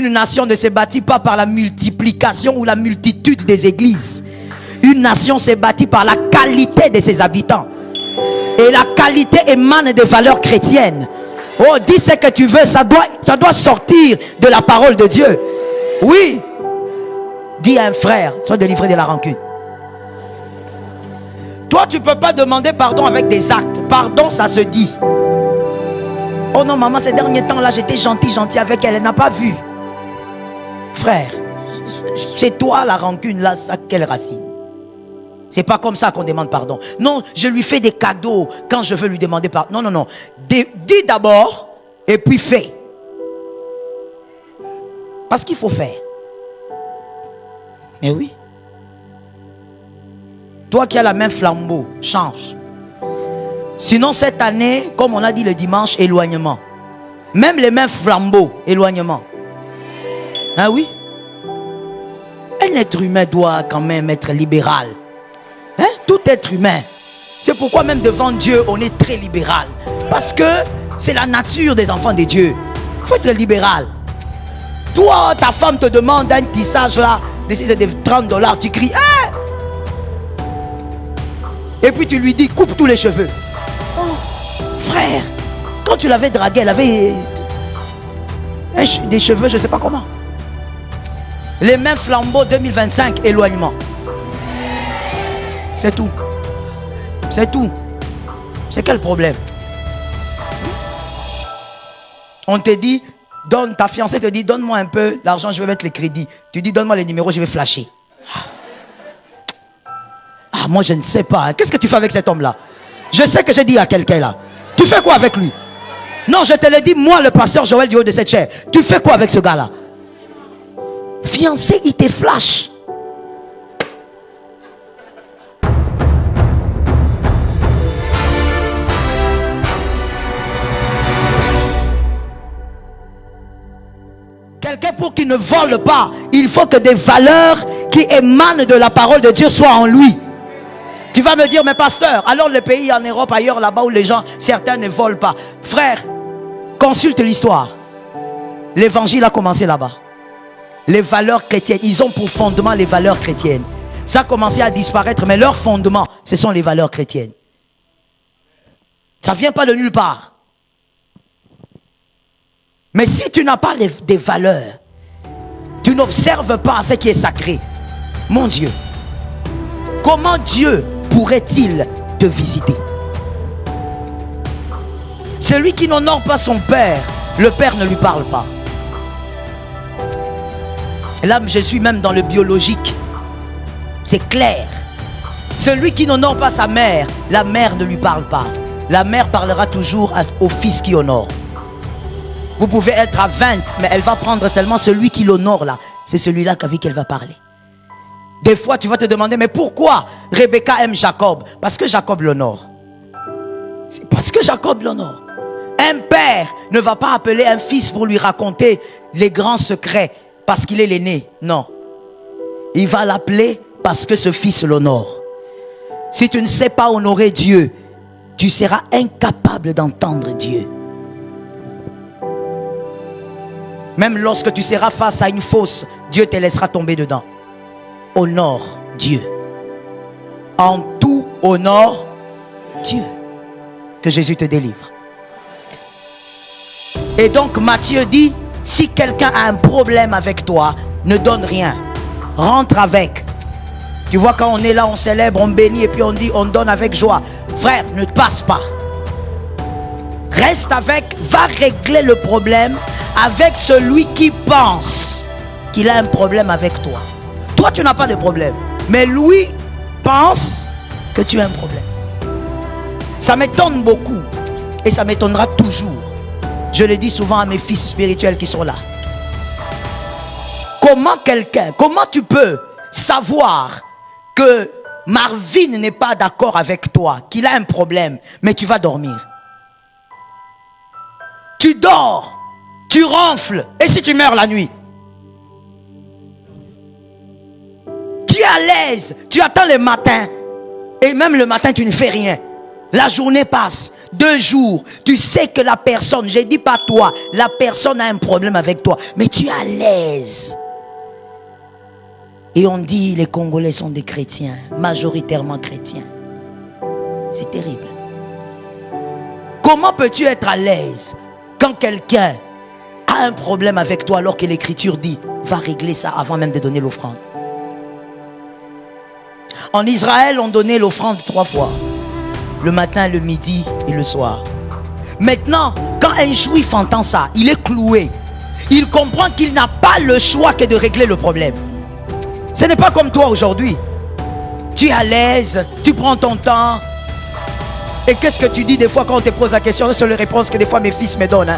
Une nation ne se bâtit pas par la multiplication ou la multitude des églises. Une nation se bâtit par la qualité de ses habitants. Et la qualité émane des valeurs chrétiennes. Oh, dis ce que tu veux, ça doit sortir de la parole de Dieu. Oui. Dis à un frère, sois délivré de la rancune. Toi, tu ne peux pas demander pardon avec des actes. Pardon, ça se dit. Oh non, maman, ces derniers temps-là, j'étais gentil avec elle. Elle n'a pas vu. Frère, c'est toi la rancune, là, ça, quelle racine? C'est pas comme ça qu'on demande pardon. Non, je lui fais des cadeaux quand je veux lui demander pardon. Non, non, non. Dis d'abord et puis fais. Parce qu'il faut faire. Mais oui. Toi qui as la main flambeau, change. Sinon cette année, comme on a dit le dimanche, éloignement. Même les mains flambeaux, éloignement. Ah oui? Un être humain doit quand même être libéral. Hein? Tout être humain. C'est pourquoi même devant Dieu, on est très libéral. Parce que c'est la nature des enfants de Dieu. Il faut être libéral. Toi, ta femme te demande un tissage là, de $30, tu cries, hein? Et puis tu lui dis, coupe tous les cheveux. Oh, frère, quand tu l'avais draguée, elle avait des cheveux, je ne sais pas comment. Les mains flambeaux 2025, éloignement. C'est tout. C'est tout. C'est quel problème? On te dit, donne, ta fiancée te dit, donne-moi un peu l'argent, je vais mettre les crédits. Tu dis, donne-moi les numéros, je vais flasher. Ah, moi je ne sais pas. Hein. Qu'est-ce que tu fais avec cet homme-là? Je sais que j'ai dit à quelqu'un là. Tu fais quoi avec lui? Non, je te l'ai dit, moi, le pasteur Joël du haut de cette chair. Tu fais quoi avec ce gars-là? Fiancé, il te flash. Quelqu'un pour qu'il ne vole pas, il faut que des valeurs qui émanent de la parole de Dieu soient en lui. Tu vas me dire, mais pasteur, alors les pays en Europe, ailleurs, là-bas où les gens, certains ne volent pas. Frère, consulte l'histoire. L'évangile a commencé là-bas. Les valeurs chrétiennes, ils ont pour fondement les valeurs chrétiennes. Ça a commencé à disparaître, mais leur fondement, ce sont les valeurs chrétiennes. Ça ne vient pas de nulle part. Mais si tu n'as pas des valeurs, tu n'observes pas ce qui est sacré. Mon Dieu, comment Dieu pourrait-il te visiter? Celui qui n'honore pas son père, le père ne lui parle pas. Et là, je suis même dans le biologique. C'est clair. Celui qui n'honore pas sa mère, la mère ne lui parle pas. La mère parlera toujours au fils qui honore. Vous pouvez être à 20, mais elle va prendre seulement celui qui l'honore là. C'est celui-là avec qui elle va parler. Des fois, tu vas te demander, mais pourquoi Rebecca aime Jacob? Parce que Jacob l'honore. C'est parce que Jacob l'honore. Un père ne va pas appeler un fils pour lui raconter les grands secrets parce qu'il est l'aîné. Non. Il va l'appeler parce que ce fils l'honore. Si tu ne sais pas honorer Dieu, tu seras incapable d'entendre Dieu. Même lorsque tu seras face à une fosse, Dieu te laissera tomber dedans. Honore Dieu. En tout, honore Dieu. Que Jésus te délivre. Et donc Matthieu dit, si quelqu'un a un problème avec toi, ne donne rien. Rentre avec. Tu vois, quand on est là, on célèbre, on bénit et puis on dit, on donne avec joie. Frère, ne te passe pas. Reste avec, va régler le problème avec celui qui pense qu'il a un problème avec toi. Toi, tu n'as pas de problème. Mais lui pense que tu as un problème. Ça m'étonne beaucoup. Et ça m'étonnera toujours. Je le dis souvent à mes fils spirituels qui sont là. Comment tu peux savoir que Marvin n'est pas d'accord avec toi, qu'il a un problème, mais tu vas dormir? Tu dors, tu ronfles, et si tu meurs la nuit? Tu es à l'aise, tu attends le matin, et même le matin tu ne fais rien. La journée passe, 2 jours, tu sais que la personne, je dis pas toi, la personne a un problème avec toi, mais tu es à l'aise. Et on dit les Congolais sont des chrétiens, majoritairement chrétiens. C'est terrible. Comment peux-tu être à l'aise quand quelqu'un a un problème avec toi alors que l'Écriture dit va régler ça avant même de donner l'offrande? En Israël, on donnait l'offrande 3 fois. Le matin, le midi et le soir. Maintenant, quand un juif entend ça, il est cloué. Il comprend qu'il n'a pas le choix que de régler le problème. Ce n'est pas comme toi aujourd'hui. Tu es à l'aise, tu prends ton temps. Et qu'est-ce que tu dis des fois quand on te pose la question? C'est la réponse que des fois mes fils me donnent.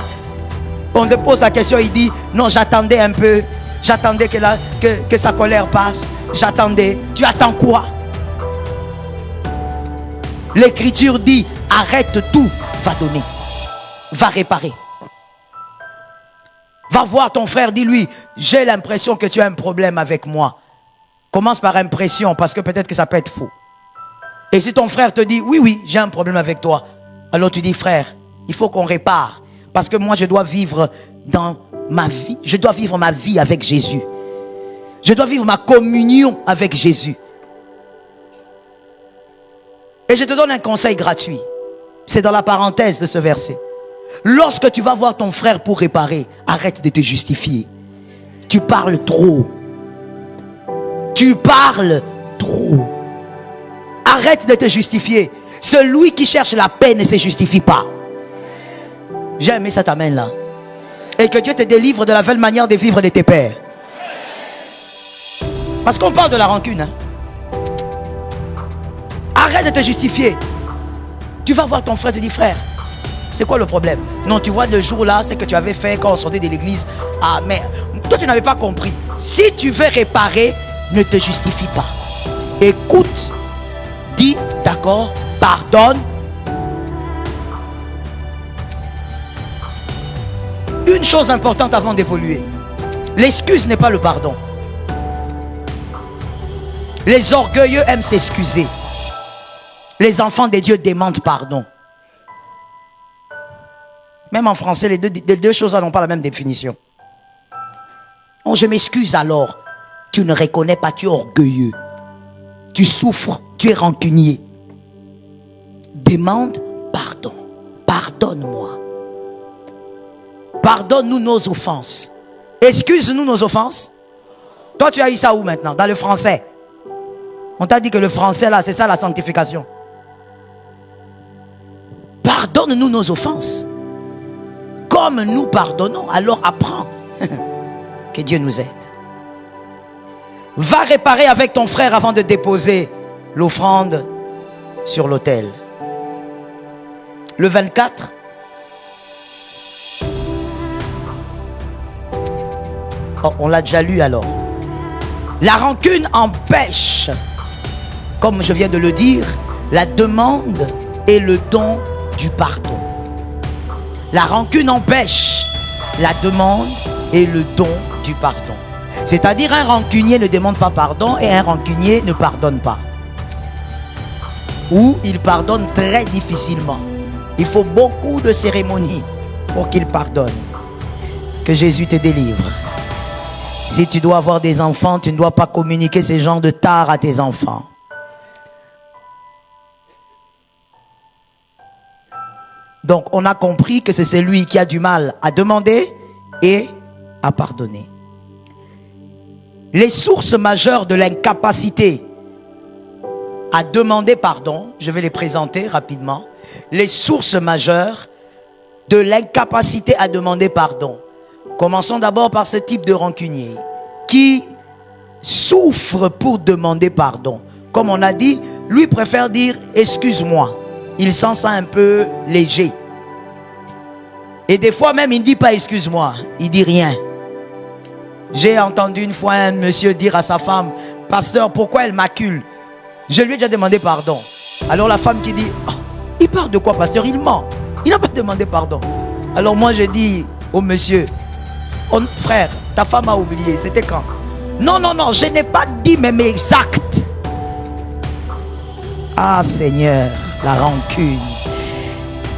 On te pose la question, il dit non, j'attendais un peu. J'attendais que sa colère passe. J'attendais. Tu attends quoi? L'Écriture dit arrête tout, va donner, va réparer. Va voir ton frère, dis-lui j'ai l'impression que tu as un problème avec moi. Commence par impression parce que peut-être que ça peut être faux. Et si ton frère te dit oui j'ai un problème avec toi, alors tu dis frère, il faut qu'on répare parce que moi je dois vivre dans ma vie, je dois vivre ma vie avec Jésus. Je dois vivre ma communion avec Jésus. Et je te donne un conseil gratuit. C'est dans la parenthèse de ce verset. Lorsque tu vas voir ton frère pour réparer, arrête de te justifier. Tu parles trop. Tu parles trop. Arrête de te justifier. Celui qui cherche la paix ne se justifie pas. J'ai aimé cet amen là. Et que Dieu te délivre de la belle manière de vivre de tes pères. Parce qu'on parle de la rancune. Hein? Arrête de te justifier. Tu vas voir ton frère, tu dis frère, c'est quoi le problème? Non, tu vois le jour là, c'est que tu avais fait quand on sortait de l'église. Ah mais toi tu n'avais pas compris. Si tu veux réparer, ne te justifie pas. Écoute, dis d'accord, pardonne. Une chose importante avant d'évoluer. L'excuse n'est pas le pardon. Les orgueilleux aiment s'excuser. Les enfants de Dieu demandent pardon. Même en français, les deux choses n'ont pas la même définition. Oh, je m'excuse alors. Tu ne reconnais pas, tu es orgueilleux. Tu souffres, tu es rancunier. Demande pardon. Pardonne-moi. Pardonne-nous nos offenses. Excuse-nous nos offenses. Toi, tu as eu ça où maintenant? Dans le français. On t'a dit que le français là, c'est ça la sanctification. Pardonne-nous nos offenses. Comme nous pardonnons, alors apprends. Que Dieu nous aide. Va réparer avec ton frère avant de déposer l'offrande sur l'autel. Le 24. Oh, on l'a déjà lu alors. La rancune empêche, comme je viens de le dire, la demande et le don du pardon. La rancune empêche la demande et le don du pardon. C'est-à-dire un rancunier ne demande pas pardon et un rancunier ne pardonne pas. Ou il pardonne très difficilement. Il faut beaucoup de cérémonies pour qu'il pardonne. Que Jésus te délivre. Si tu dois avoir des enfants, tu ne dois pas communiquer ces genres de tares à tes enfants. Donc, on a compris que c'est celui qui a du mal à demander et à pardonner. Les sources majeures de l'incapacité à demander pardon, je vais les présenter rapidement. Les sources majeures de l'incapacité à demander pardon. Commençons d'abord par ce type de rancunier qui souffre pour demander pardon. Comme on a dit, lui préfère dire excuse-moi. Il sent ça un peu léger. Et des fois même, il ne dit pas excuse-moi, il dit rien. J'ai entendu une fois un monsieur dire à sa femme, pasteur, pourquoi elle m'accule? Je lui ai déjà demandé pardon. Alors la femme qui dit, oh, il parle de quoi, pasteur? Il ment. Il n'a pas demandé pardon. Alors moi je dis au monsieur, oh, frère, ta femme a oublié, c'était quand? Non, non, non, je n'ai pas dit même exact. Ah Seigneur, La rancune.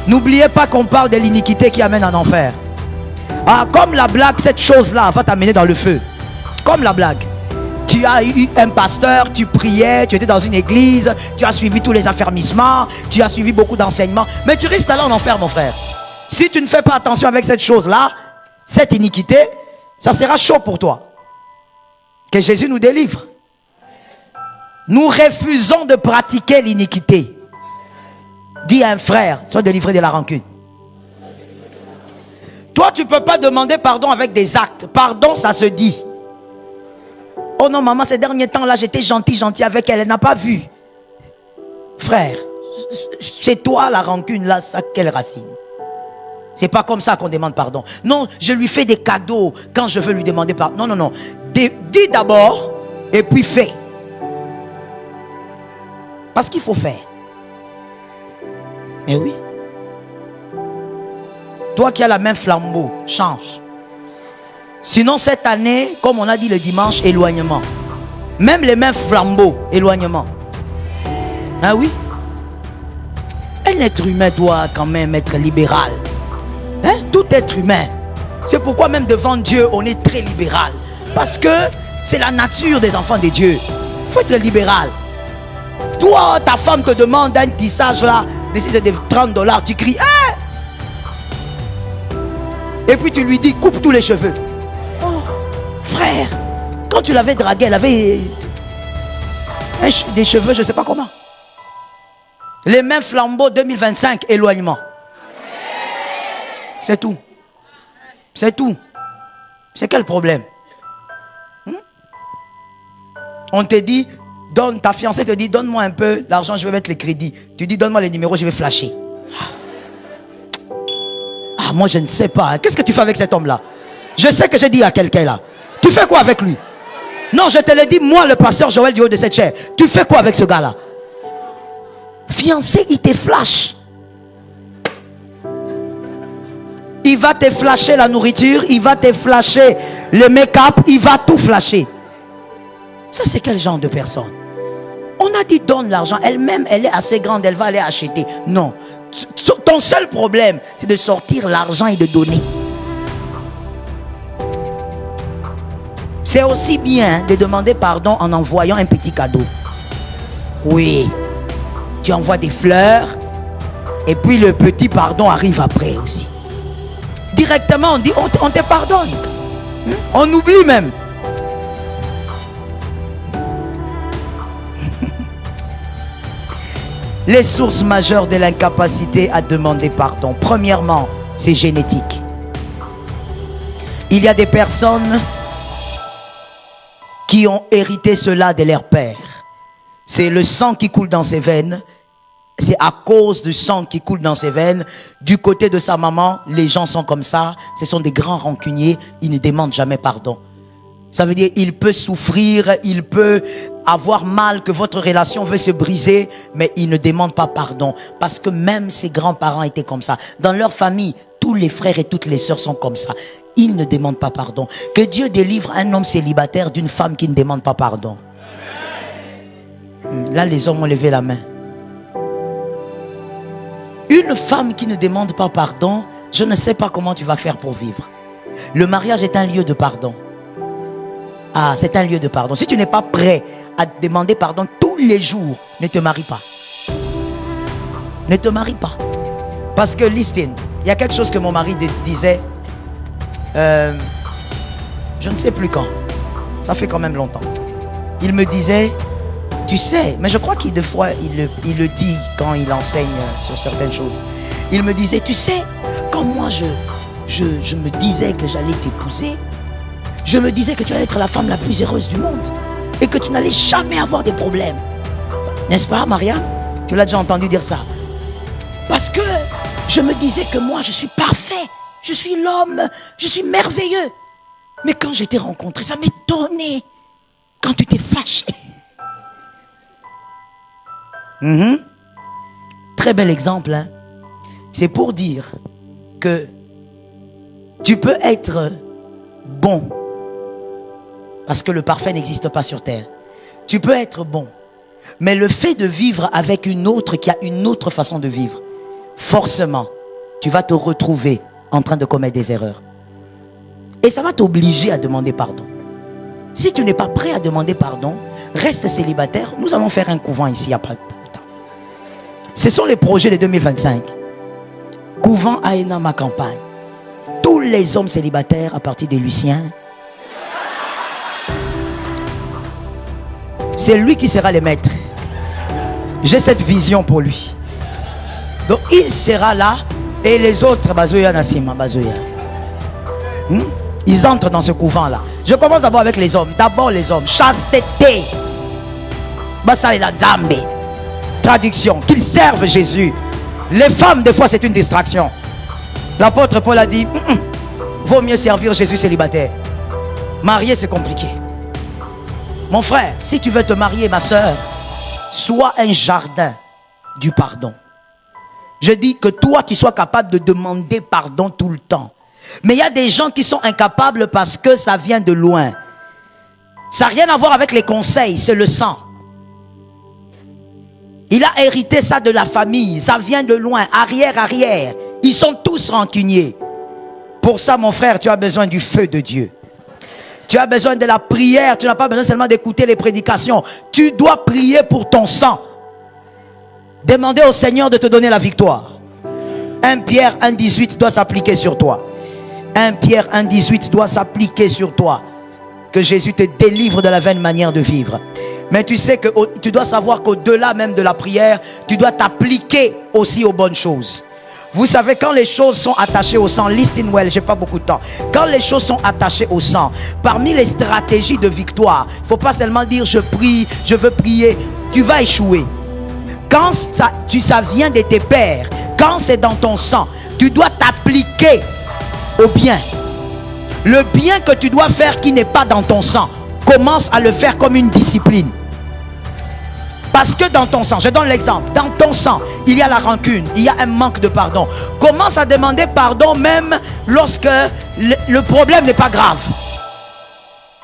N'oubliez pas qu'on parle de l'iniquité qui amène en enfer. Ah, comme la blague, cette chose-là va t'amener dans le feu. Comme la blague. Tu as eu un pasteur, tu priais, tu étais dans une église, tu as suivi tous les affermissements, tu as suivi beaucoup d'enseignements, mais tu risques d'aller en enfer, mon frère. Si tu ne fais pas attention avec cette chose-là, cette iniquité, ça sera chaud pour toi. Que Jésus nous délivre. Nous refusons de pratiquer l'iniquité. Dis à un frère, sois délivré de la rancune. Toi, tu ne peux pas demander pardon avec des actes. Pardon, ça se dit. Oh non, maman, ces derniers temps-là, j'étais gentil avec elle. Elle n'a pas vu. Frère, c'est toi la rancune, là, ça, quelle racine? C'est pas comme ça qu'on demande pardon. Non, je lui fais des cadeaux quand je veux lui demander pardon. Non, non, non. Dis d'abord et puis fais. Parce qu'il faut faire. Mais oui. Toi qui as la main flambeau, change. Sinon cette année, comme on a dit le dimanche, éloignement. Même les mains flambeaux, éloignement. Ah oui. Un être humain doit quand même être libéral. Hein? Tout être humain. C'est pourquoi même devant Dieu, on est très libéral. Parce que c'est la nature des enfants de Dieu. Il faut être libéral. Toi, ta femme te demande un tissage là, de 30 $, tu cries, hein? Et puis tu lui dis, coupe tous les cheveux. Oh, frère, quand tu l'avais draguée, elle avait des cheveux, je ne sais pas comment. Les mains flambeaux 2025, éloignement. C'est tout. C'est tout. C'est quel problème? On te dit, donne, ta fiancée te dit, donne-moi un peu l'argent, je vais mettre les crédits. Tu dis, donne-moi les numéros, je vais flasher. Ah, moi je ne sais pas. Hein. Qu'est-ce que tu fais avec cet homme-là? Je sais que j'ai dit à quelqu'un là. Tu fais quoi avec lui? Non, je te l'ai dit, moi, le pasteur Joël du haut de cette chair. Tu fais quoi avec ce gars-là? Fiancé, il te flash. Il va te flasher la nourriture, il va te flasher le make-up, il va tout flasher. Ça, c'est quel genre de personne? On a dit donne l'argent, elle-même, elle est assez grande, elle va aller acheter. Non. Ton seul problème, c'est de sortir l'argent et de donner. C'est aussi bien de demander pardon en envoyant un petit cadeau. Oui. Tu envoies des fleurs et puis le petit pardon arrive après aussi. Directement, on dit on te pardonne. On oublie même. Les sources majeures de l'incapacité à demander pardon. Premièrement, c'est génétique. Il y a des personnes qui ont hérité cela de leur père. C'est le sang qui coule dans ses veines. C'est à cause du sang qui coule dans ses veines. Du côté de sa maman, les gens sont comme ça. Ce sont des grands rancuniers. Ils ne demandent jamais pardon. Ça veut dire il peut souffrir, il peut avoir mal, que votre relation veut se briser, mais il ne demande pas pardon. Parce que même ses grands-parents étaient comme ça. Dans leur famille, tous les frères et toutes les sœurs sont comme ça. Ils ne demandent pas pardon. Que Dieu délivre un homme célibataire d'une femme qui ne demande pas pardon. Là, les hommes ont levé la main. Une femme qui ne demande pas pardon, je ne sais pas comment tu vas faire pour vivre. Le mariage est un lieu de pardon. Ah, c'est un lieu de pardon. Si tu n'es pas prêt à demander pardon tous les jours, ne te marie pas. Ne te marie pas. Parce que, listen, il y a quelque chose que mon mari disait, je ne sais plus quand. Ça fait quand même longtemps. Il me disait, tu sais, mais je crois qu'il des fois, il le dit quand il enseigne sur certaines choses. Il me disait, tu sais, quand moi je me disais que j'allais t'épouser, je me disais que tu allais être la femme la plus heureuse du monde et que tu n'allais jamais avoir des problèmes. N'est-ce pas, Maria? Tu l'as déjà entendu dire ça. Parce que je me disais que moi, je suis parfait. Je suis l'homme. Je suis merveilleux. Mais quand je t'ai rencontré, ça m'étonnait. Quand tu t'es fâché. Très bel exemple. Hein? C'est pour dire que tu peux être bon. Parce que le parfait n'existe pas sur terre. Tu peux être bon. Mais le fait de vivre avec une autre qui a une autre façon de vivre, forcément, tu vas te retrouver en train de commettre des erreurs. Et ça va t'obliger à demander pardon. Si tu n'es pas prêt à demander pardon, reste célibataire. Nous allons faire un couvent ici après. Ce sont les projets de 2025. Couvent Aena ma campagne. Tous les hommes célibataires à partir de Lucien. C'est lui qui sera le maître. J'ai cette vision pour lui. Donc il sera là et les autres, Bazoya Nassima, Bazoya. Ils entrent dans ce couvent-là. Je commence d'abord avec les hommes. D'abord les hommes. Chasteté. Bassaïla Nzambe. Traduction. Qu'ils servent Jésus. Les femmes, des fois, c'est une distraction. L'apôtre Paul a dit, vaut mieux servir Jésus célibataire. Marier, c'est compliqué. Mon frère, si tu veux te marier, ma soeur, sois un jardin du pardon. Je dis que toi, tu sois capable de demander pardon tout le temps. Mais il y a des gens qui sont incapables parce que ça vient de loin. Ça n'a rien à voir avec les conseils, c'est le sang. Il a hérité ça de la famille, ça vient de loin, arrière. Ils sont tous rancuniers. Pour ça, mon frère, tu as besoin du feu de Dieu. Tu as besoin de la prière, tu n'as pas besoin seulement d'écouter les prédications. Tu dois prier pour ton sang. Demander au Seigneur de te donner la victoire. 1 Pierre 1,18 doit s'appliquer sur toi. 1 Pierre 1,18 doit s'appliquer sur toi. Que Jésus te délivre de la vaine manière de vivre. Mais tu sais que tu dois savoir qu'au-delà même de la prière, tu dois t'appliquer aussi aux bonnes choses. Vous savez, quand les choses sont attachées au sang, listen well, j'ai pas beaucoup de temps. Quand les choses sont attachées au sang, parmi les stratégies de victoire, il ne faut pas seulement dire je prie, je veux prier, tu vas échouer. Quand ça vient de tes pères, quand c'est dans ton sang, tu dois t'appliquer au bien. Le bien que tu dois faire qui n'est pas dans ton sang, commence à le faire comme une discipline. Parce que dans ton sang, je donne l'exemple, dans ton sang, il y a la rancune, il y a un manque de pardon. Commence à demander pardon même lorsque le problème n'est pas grave.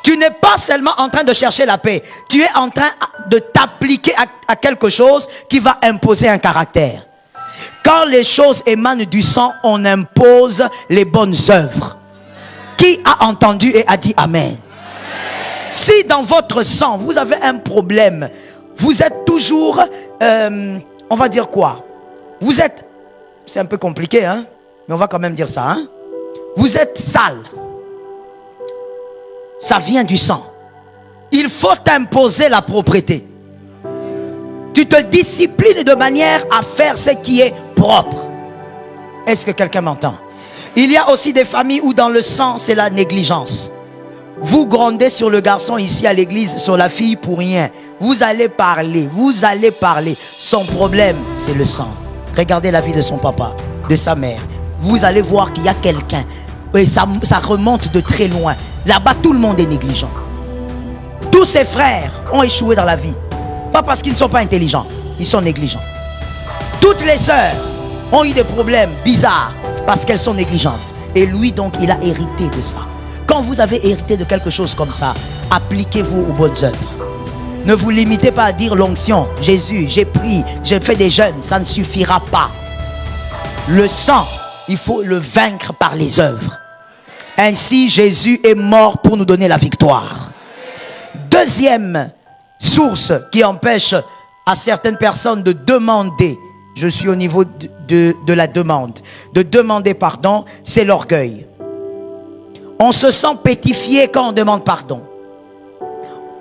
Tu n'es pas seulement en train de chercher la paix, tu es en train de t'appliquer à quelque chose qui va imposer un caractère. Quand les choses émanent du sang, on impose les bonnes œuvres. Qui a entendu et a dit Amen? Si dans votre sang, vous avez un problème, vous êtes toujours, on va dire quoi? Vous êtes, c'est un peu compliqué, hein? Mais on va quand même dire ça, hein? Vous êtes sale. Ça vient du sang. Il faut t'imposer la propreté. Tu te disciplines de manière à faire ce qui est propre. Est-ce que quelqu'un m'entend? Il y a aussi des familles où dans le sang, c'est la négligence. Vous grondez sur le garçon ici à l'église, sur la fille pour rien. Vous allez parler. Son problème, c'est le sang. Regardez la vie de son papa, de sa mère. Vous allez voir qu'il y a quelqu'un. Et ça remonte de très loin. Là-bas, tout le monde est négligent. Tous ses frères ont échoué dans la vie. Pas parce qu'ils ne sont pas intelligents, ils sont négligents. Toutes les sœurs ont eu des problèmes bizarres parce qu'elles sont négligentes. Et lui, donc, il a hérité de ça. Quand vous avez hérité de quelque chose comme ça, appliquez-vous aux bonnes œuvres. Ne vous limitez pas à dire l'onction. Jésus, j'ai pris, j'ai fait des jeûnes. Ça ne suffira pas. Le sang, il faut le vaincre par les œuvres. Ainsi, Jésus est mort pour nous donner la victoire. Deuxième source qui empêche à certaines personnes de demander, je suis au niveau de la demande, de demander pardon, c'est l'orgueil. On se sent pétrifié quand on demande pardon.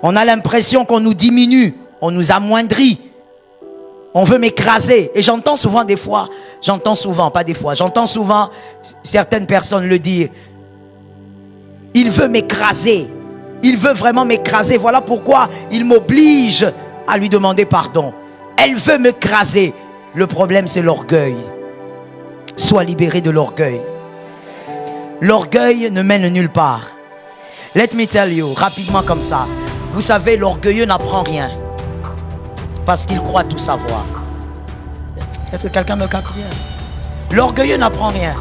On a l'impression qu'on nous diminue, on nous amoindrit. On veut m'écraser. Et j'entends souvent certaines personnes le dire. Il veut m'écraser. Il veut vraiment m'écraser. Voilà pourquoi il m'oblige à lui demander pardon. Elle veut m'écraser. Le problème, c'est l'orgueil. Sois libéré de l'orgueil. L'orgueil ne mène nulle part. Let me tell you, rapidement comme ça. Vous savez, l'orgueilleux n'apprend rien. Parce qu'il croit tout savoir. Est-ce que quelqu'un me capte bien? L'orgueilleux n'apprend rien.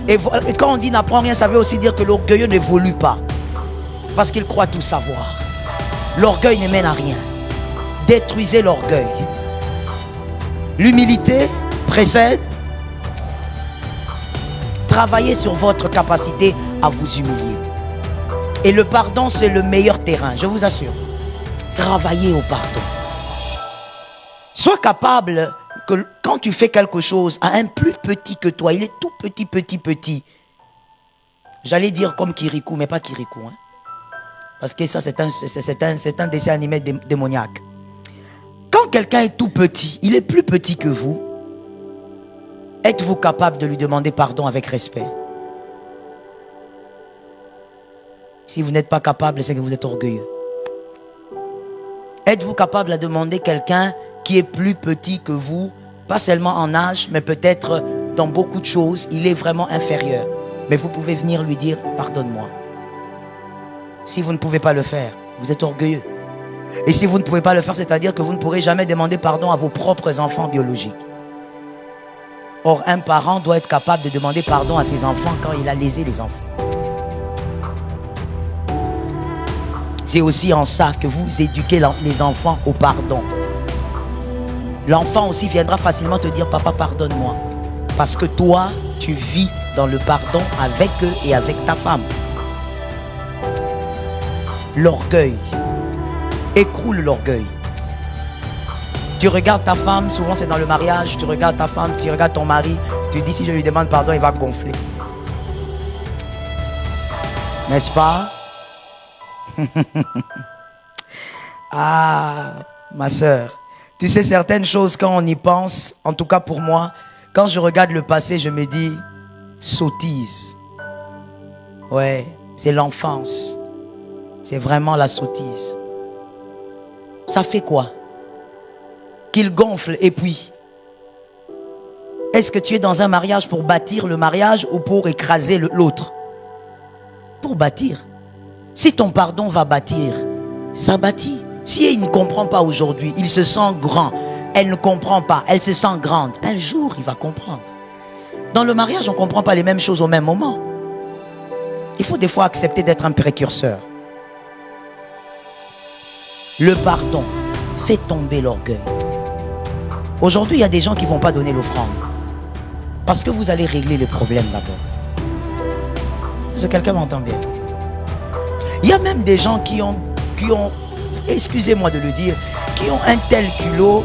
Et quand on dit n'apprend rien, ça veut aussi dire que l'orgueilleux n'évolue pas. Parce qu'il croit tout savoir. L'orgueil ne mène à rien. Détruisez l'orgueil. L'humilité précède. Travaillez sur votre capacité à vous humilier. Et le pardon, c'est le meilleur terrain, je vous assure. Travaillez au pardon. Sois capable que quand tu fais quelque chose à un plus petit que toi, il est tout petit. J'allais dire comme Kirikou, mais pas Kirikou. Hein? Parce que ça, c'est un dessin animé démoniaque. Quand quelqu'un est tout petit, il est plus petit que vous, êtes-vous capable de lui demander pardon avec respect? Si vous n'êtes pas capable, c'est que vous êtes orgueilleux. Êtes-vous capable de demander quelqu'un qui est plus petit que vous, pas seulement en âge, mais peut-être dans beaucoup de choses, il est vraiment inférieur. Mais vous pouvez venir lui dire, pardonne-moi. Si vous ne pouvez pas le faire, vous êtes orgueilleux. Et si vous ne pouvez pas le faire, c'est-à-dire que vous ne pourrez jamais demander pardon à vos propres enfants biologiques. Or, un parent doit être capable de demander pardon à ses enfants quand il a lésé les enfants. C'est aussi en ça que vous éduquez les enfants au pardon. L'enfant aussi viendra facilement te dire, papa, pardonne-moi. Parce que toi, tu vis dans le pardon avec eux et avec ta femme. L'orgueil. Écroule l'orgueil. Tu regardes ta femme, souvent c'est dans le mariage, tu regardes ta femme, tu regardes ton mari, tu dis si je lui demande pardon, il va gonfler. N'est-ce pas? Ah, ma soeur, tu sais certaines choses quand on y pense, en tout cas pour moi, quand je regarde le passé, je me dis, sottise. Ouais, c'est l'enfance. C'est vraiment la sottise. Ça fait quoi? Qu'il gonfle et puis, est-ce que tu es dans un mariage pour bâtir le mariage ou pour écraser l'autre? Pour bâtir. Si ton pardon va bâtir, ça bâtit. Si elle ne comprend pas aujourd'hui, il se sent grand. Elle ne comprend pas, elle se sent grande. Un jour, il va comprendre. Dans le mariage, on ne comprend pas les mêmes choses au même moment. Il faut des fois accepter d'être un précurseur. Le pardon fait tomber l'orgueil. Aujourd'hui, il y a des gens qui ne vont pas donner l'offrande. Parce que vous allez régler les problèmes d'abord. Est-ce que quelqu'un m'entend bien? Il y a même des gens qui ont, excusez-moi de le dire, qui ont un tel culot,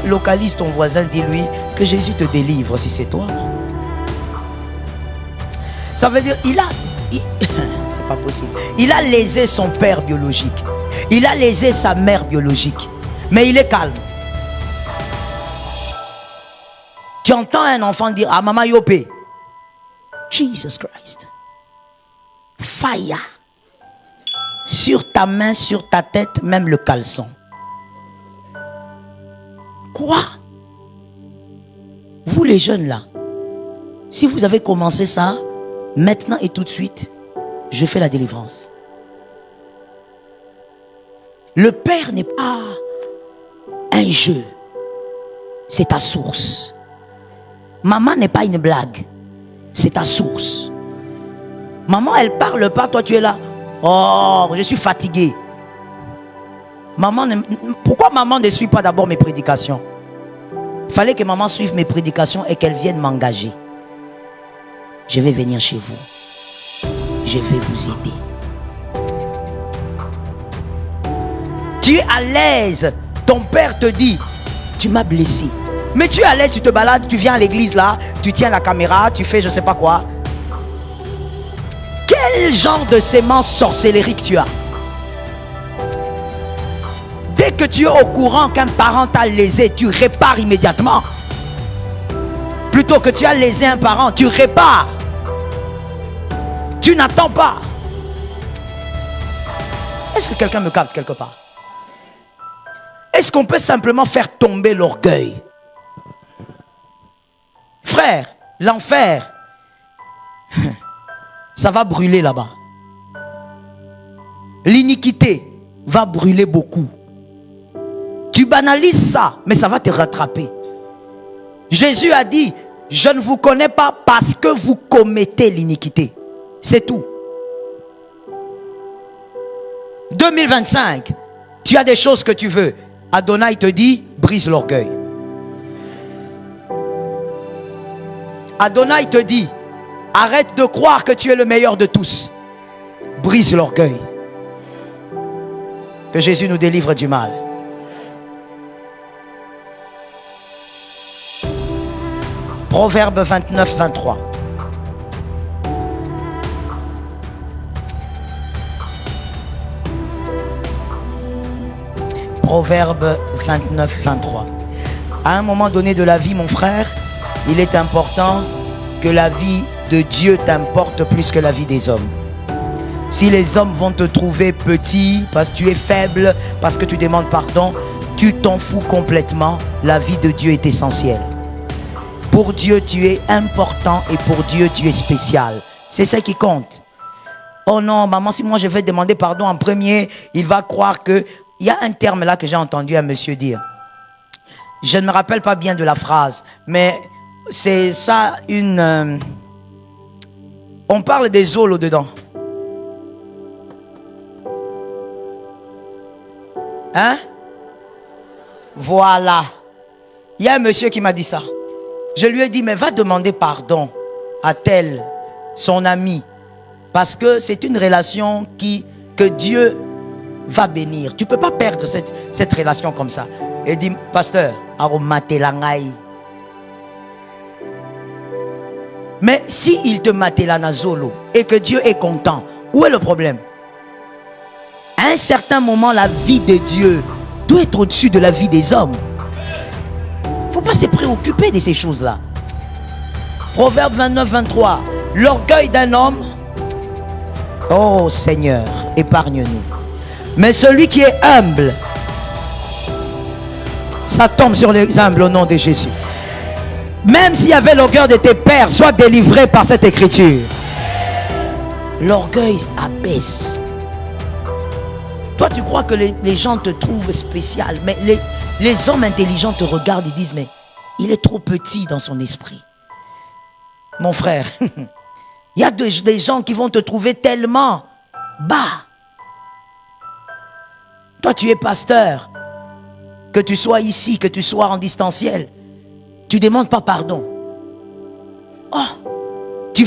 localise ton voisin, dis-lui que Jésus te délivre si c'est toi. Ça veut dire, c'est pas possible. Il a lésé son père biologique. Il a lésé sa mère biologique. Mais il est calme. Tu entends un enfant dire, ah maman yopé. Jesus Christ. Fire. Sur ta main, sur ta tête, même le caleçon. Quoi? Vous les jeunes là, si vous avez commencé ça, maintenant et tout de suite, je fais la délivrance. Le Père n'est pas un jeu, c'est ta source. Maman n'est pas une blague, c'est ta source. Maman, elle parle pas, toi tu es là. Oh, je suis fatigué. Pourquoi maman ne suit pas d'abord mes prédications? Il fallait que maman suive mes prédications et qu'elle vienne m'engager. Je vais venir chez vous. Je vais vous aider. Tu es à l'aise. Ton père te dit, tu m'as blessé. Mais tu es à l'aise, tu te balades, tu viens à l'église là, tu tiens la caméra, tu fais je sais pas quoi. Quel genre de sémence sorcellérique tu as? Dès que tu es au courant qu'un parent t'a lésé, tu répares immédiatement. Plutôt que tu as lésé un parent, tu répares. Tu n'attends pas. Est-ce que quelqu'un me capte quelque part? Est-ce qu'on peut simplement faire tomber l'orgueil? Frère, l'enfer, ça va brûler là-bas. L'iniquité va brûler beaucoup. Tu banalises ça, mais ça va te rattraper. Jésus a dit, je ne vous connais pas parce que vous commettez l'iniquité. C'est tout. 2025, tu as des choses que tu veux. Adonai te dit, brise l'orgueil. Adonai te dit, arrête de croire que tu es le meilleur de tous. Brise l'orgueil. Que Jésus nous délivre du mal. Proverbe 29, 23. Proverbe 29, 23. À un moment donné de la vie, mon frère, il est important que la vie de Dieu t'importe plus que la vie des hommes. Si les hommes vont te trouver petit, parce que tu es faible, parce que tu demandes pardon, tu t'en fous complètement. La vie de Dieu est essentielle. Pour Dieu, tu es important et pour Dieu, tu es spécial. C'est ça qui compte. Oh non, maman, si moi je vais demander pardon en premier, il va croire que... Il y a un terme là que j'ai entendu un monsieur dire. Je ne me rappelle pas bien de la phrase, mais c'est ça une... On parle des zolos dedans. Hein? Voilà. Il y a un monsieur qui m'a dit ça. Je lui ai dit, mais va demander pardon à tel, son ami. Parce que c'est une relation que Dieu va bénir. Tu ne peux pas perdre cette relation comme ça. Et dit, pasteur, mais si il te matelana zolo et que Dieu est content, où est le problème? À un certain moment, la vie de Dieu doit être au-dessus de la vie des hommes. Il ne faut pas se préoccuper de ces choses-là. Proverbe 29, 23. L'orgueil d'un homme, oh Seigneur, épargne-nous. Mais celui qui est humble, ça tombe sur les humbles au nom de Jésus. Même s'il y avait l'orgueil de tes pères, sois délivré par cette écriture. L'orgueil abaisse. Toi, tu crois que les gens te trouvent spécial, mais les hommes intelligents te regardent et disent, mais il est trop petit dans son esprit. Mon frère, il y a des gens qui vont te trouver tellement bas. Toi, tu es pasteur. Que tu sois ici, que tu sois en distanciel. Tu ne demandes pas pardon. Oh, tu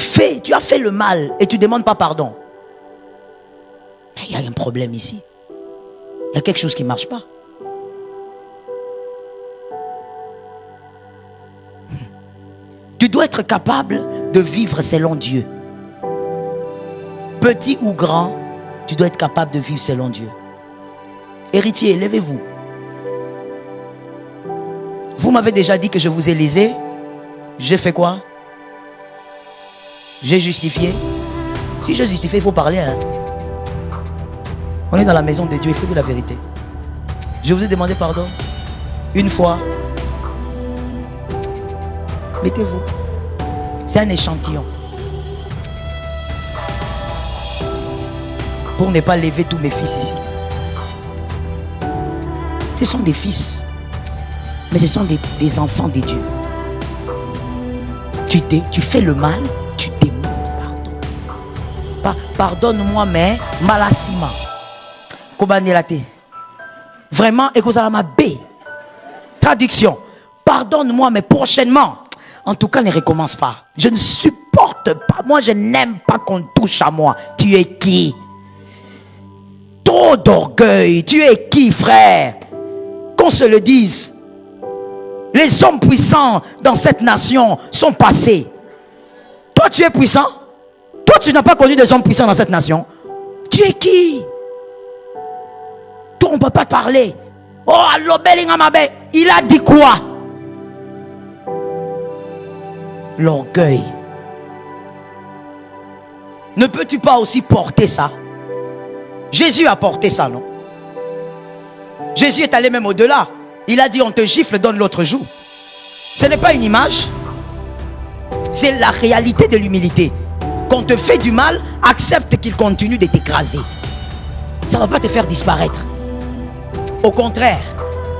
as fait le mal et tu ne demandes pas pardon. Mais il y a un problème ici. Il y a quelque chose qui ne marche pas. Tu dois être capable de vivre selon Dieu. Petit ou grand, tu dois être capable de vivre selon Dieu. Héritier, levez-vous. Vous m'avez déjà dit que je vous ai lésé. J'ai fait quoi? J'ai justifié. Si je justifie, il faut parler. Hein? On est dans la maison de Dieu, il faut dire la vérité. Je vous ai demandé pardon. Une fois. Mettez-vous. C'est un échantillon. Pour ne pas lever tous mes fils ici. Ce sont des fils. Mais ce sont des enfants de Dieu. Tu fais le mal, tu demandes pardon. Pardonne-moi, mais malassima. Vraiment, Ekozalama B. Traduction. Pardonne-moi, mais prochainement. En tout cas, ne recommence pas. Je ne supporte pas. Moi, je n'aime pas qu'on touche à moi. Tu es qui? Trop d'orgueil. Tu es qui, frère? Qu'on se le dise. Les hommes puissants dans cette nation sont passés. Toi, tu es puissant? Toi, tu n'as pas connu des hommes puissants dans cette nation? Tu es qui? Toi, on ne peut pas te parler. Oh, allo Belingamabe, il a dit quoi? L'orgueil. Ne peux-tu pas aussi porter ça? Jésus a porté ça, non? Jésus est allé même au-delà. Il a dit, on te gifle, donne l'autre joue. Ce n'est pas une image. C'est la réalité de l'humilité. Qu'on te fait du mal, accepte qu'il continue de t'écraser. Ça ne va pas te faire disparaître. Au contraire,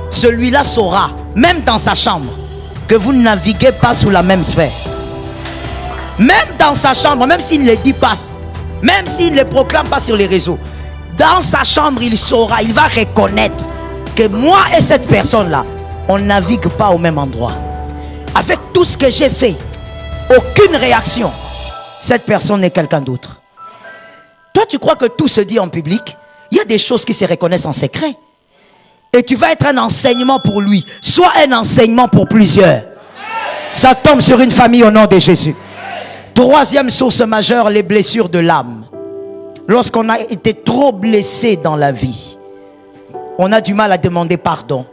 celui-là saura, même dans sa chambre, que vous ne naviguez pas sous la même sphère. Même dans sa chambre, même s'il ne le dit pas, même s'il ne le proclame pas sur les réseaux, dans sa chambre, il saura, il va reconnaître que moi et cette personne-là, on ne navigue pas au même endroit. Avec tout ce que j'ai fait, aucune réaction. Cette personne est quelqu'un d'autre. Toi, tu crois que tout se dit en public? Il y a des choses qui se reconnaissent en secret. Et tu vas être un enseignement pour lui. Soit un enseignement pour plusieurs. Ça tombe sur une famille au nom de Jésus. Troisième source majeure, les blessures de l'âme. Lorsqu'on a été trop blessé dans la vie, on a du mal à demander pardon.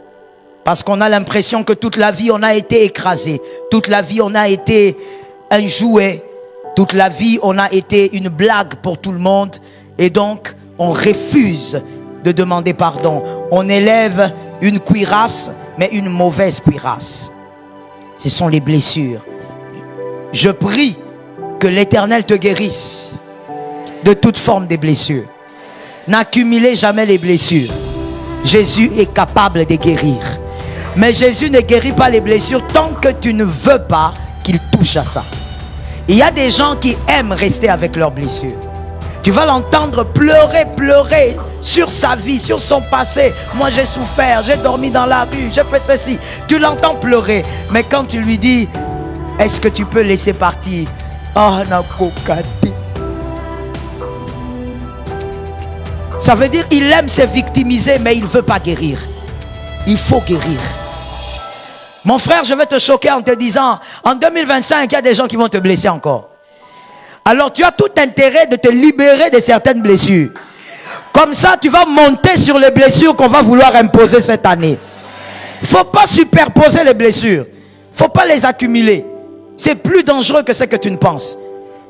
Parce qu'on a l'impression que toute la vie, on a été écrasé. Toute la vie, on a été un jouet. Toute la vie, on a été une blague pour tout le monde. Et donc, on refuse de demander pardon. On élève une cuirasse, mais une mauvaise cuirasse. Ce sont les blessures. Je prie que l'Éternel te guérisse de toute forme de blessures. N'accumulez jamais les blessures. Jésus est capable de guérir. Mais Jésus ne guérit pas les blessures tant que tu ne veux pas qu'il touche à ça. Il y a des gens qui aiment rester avec leurs blessures. Tu vas l'entendre pleurer sur sa vie, sur son passé. Moi j'ai souffert, j'ai dormi dans la rue, j'ai fait ceci. Tu l'entends pleurer. Mais quand tu lui dis, est-ce que tu peux laisser partir? Ça veut dire qu'il aime se victimiser, mais il ne veut pas guérir. Il faut guérir. Mon frère, je vais te choquer en te disant, en 2025, il y a des gens qui vont te blesser encore. Alors tu as tout intérêt de te libérer de certaines blessures. Comme ça, tu vas monter sur les blessures qu'on va vouloir imposer cette année. Il ne faut pas superposer les blessures. Il ne faut pas les accumuler. C'est plus dangereux que ce que tu ne penses.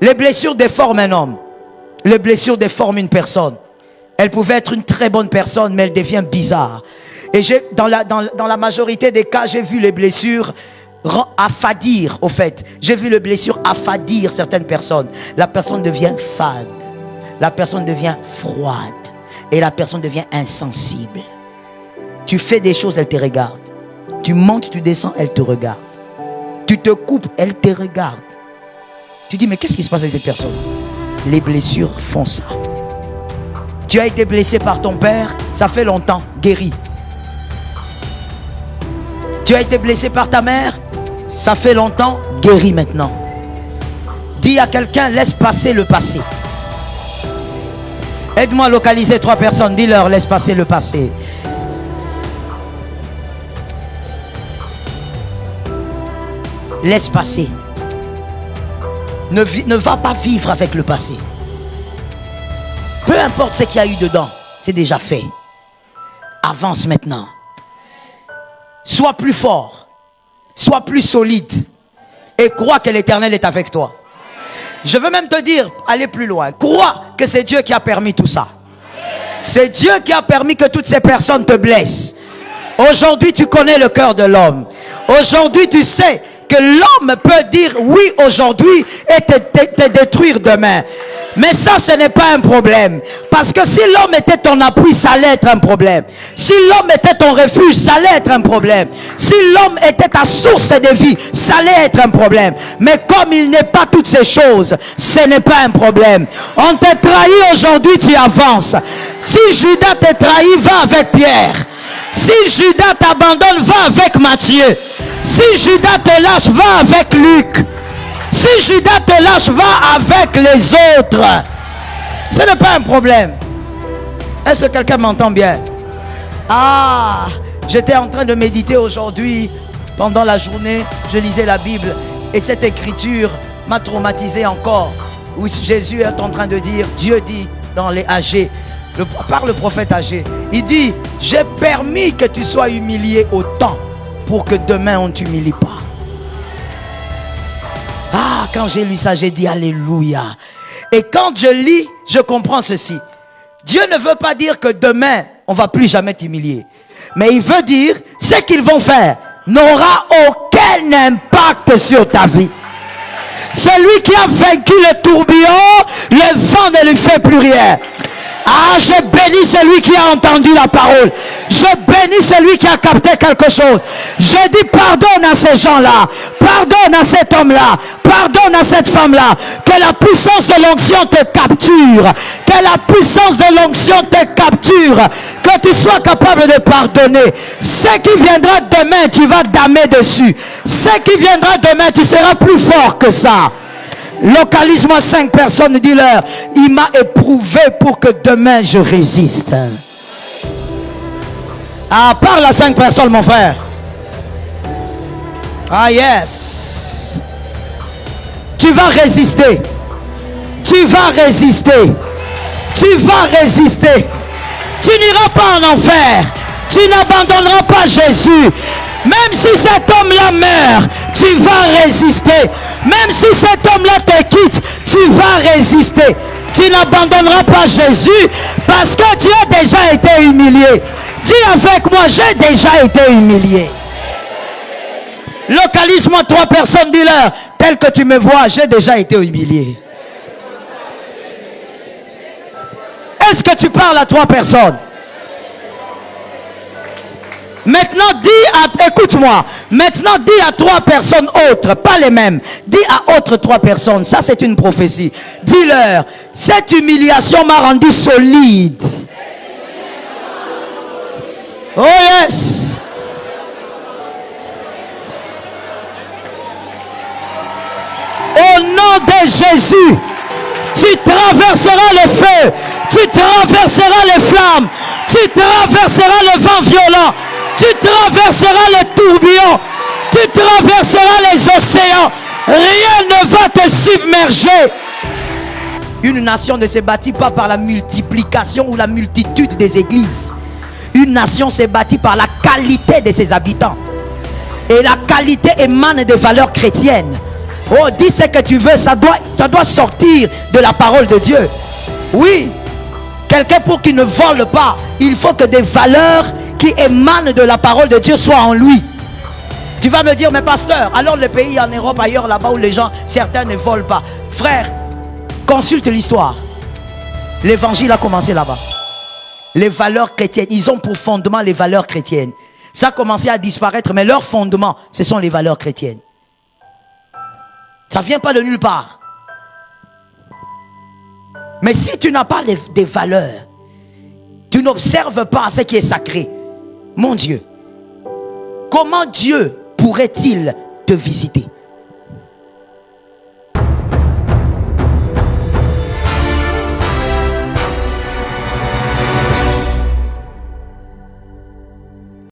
Les blessures déforment un homme. Les blessures déforment une personne. Elle pouvait être une très bonne personne, mais elle devient bizarre. Et dans la majorité des cas, j'ai vu les blessures affadir, au fait. J'ai vu les blessures affadir certaines personnes. La personne devient fade. La personne devient froide. Et la personne devient insensible. Tu fais des choses, elle te regarde. Tu montes, tu descends, elle te regarde. Tu te coupes, elle te regarde. Tu dis, mais qu'est-ce qui se passe avec cette personne? Les blessures font ça. Tu as été blessé par ton père, ça fait longtemps, guéri. Tu as été blessé par ta mère, ça fait longtemps, guéri maintenant. Dis à quelqu'un, laisse passer le passé. Aide-moi à localiser 3 personnes, dis-leur, laisse passer le passé. Laisse passer. Ne va pas vivre avec le passé. Peu importe ce qu'il y a eu dedans, c'est déjà fait. Avance maintenant. Sois plus fort. Sois plus solide. Et crois que l'Éternel est avec toi. Je veux même te dire, allez plus loin. Crois que c'est Dieu qui a permis tout ça. C'est Dieu qui a permis que toutes ces personnes te blessent. Aujourd'hui, tu connais le cœur de l'homme. Aujourd'hui, tu sais que l'homme peut dire oui aujourd'hui et te détruire demain. Mais ça, ce n'est pas un problème. Parce que si l'homme était ton appui, ça allait être un problème. Si l'homme était ton refuge, ça allait être un problème. Si l'homme était ta source de vie, ça allait être un problème. Mais comme il n'est pas toutes ces choses, ce n'est pas un problème. On t'a trahi aujourd'hui, tu avances. Si Judas te trahit, va avec Pierre. Si Judas t'abandonne, va avec Matthieu. Si Judas te lâche, va avec Luc. Si Judas te lâche, va avec les autres. Ce n'est pas un problème. Est-ce que quelqu'un m'entend bien? Ah, j'étais en train de méditer aujourd'hui. Pendant la journée, je lisais la Bible. Et cette écriture m'a traumatisé encore. Où Jésus est en train de dire, Dieu dit dans les Agés, par le prophète Agé, il dit, j'ai permis que tu sois humilié autant pour que demain on ne t'humilie pas. Ah, quand j'ai lu ça, j'ai dit Alléluia. Et quand je lis, je comprends ceci. Dieu ne veut pas dire que demain, on ne va plus jamais t'humilier. Mais il veut dire, ce qu'ils vont faire n'aura aucun impact sur ta vie. Celui qui a vaincu le tourbillon, le vent ne lui fait plus rien. Ah, je bénis celui qui a entendu la parole. Je bénis celui qui a capté quelque chose. Je dis pardonne à ces gens-là. Pardonne à cet homme-là. Pardonne à cette femme-là. Que la puissance de l'onction te capture. Que la puissance de l'onction te capture. Que tu sois capable de pardonner. Ce qui viendra demain, tu vas damer dessus. Ce qui viendra demain, tu seras plus fort que ça. Localise-moi 5 personnes, dis-leur, il m'a éprouvé pour que demain je résiste. Ah, parle à 5 personnes, mon frère. Ah, yes. Tu vas résister. Tu vas résister. Tu vas résister. Tu n'iras pas en enfer. Tu n'abandonneras pas Jésus. Même si cet homme-là meurt, tu vas résister. Même si cet homme-là te quitte, tu vas résister. Tu n'abandonneras pas Jésus parce que tu as déjà été humilié. Dis avec moi, j'ai déjà été humilié. Localise-moi 3 personnes, dis-leur, tel que tu me vois, j'ai déjà été humilié. Est-ce que tu parles à 3 personnes? Maintenant, écoute-moi. Maintenant, dis à 3 personnes autres, pas les mêmes. Dis à autres 3 personnes. Ça, c'est une prophétie. Dis-leur, cette humiliation m'a rendu solide. Oh yes. Au nom de Jésus, tu traverseras le feu, tu traverseras les flammes, tu traverseras le vent violent, tu traverseras les tourbillons, tu traverseras les océans. Rien ne va te submerger. Une nation ne s'est bâtie pas par la multiplication ou la multitude des églises. Une nation s'est bâtie par la qualité de ses habitants. Et la qualité émane des valeurs chrétiennes. Oh, dis ce que tu veux, ça doit sortir de la parole de Dieu. Oui, quelqu'un pour qu'il ne vole pas, il faut que des valeurs qui émanent de la parole de Dieu soient en lui. Tu vas me dire, mais pasteur, alors les pays en Europe, ailleurs, là-bas où les gens, certains ne volent pas. Frère, consulte l'histoire. L'évangile a commencé là-bas. Les valeurs chrétiennes, ils ont pour fondement les valeurs chrétiennes. Ça a commencé à disparaître, mais leur fondement, ce sont les valeurs chrétiennes. Ça ne vient pas de nulle part. Mais si tu n'as pas des valeurs, tu n'observes pas ce qui est sacré, mon Dieu, comment Dieu pourrait-il te visiter?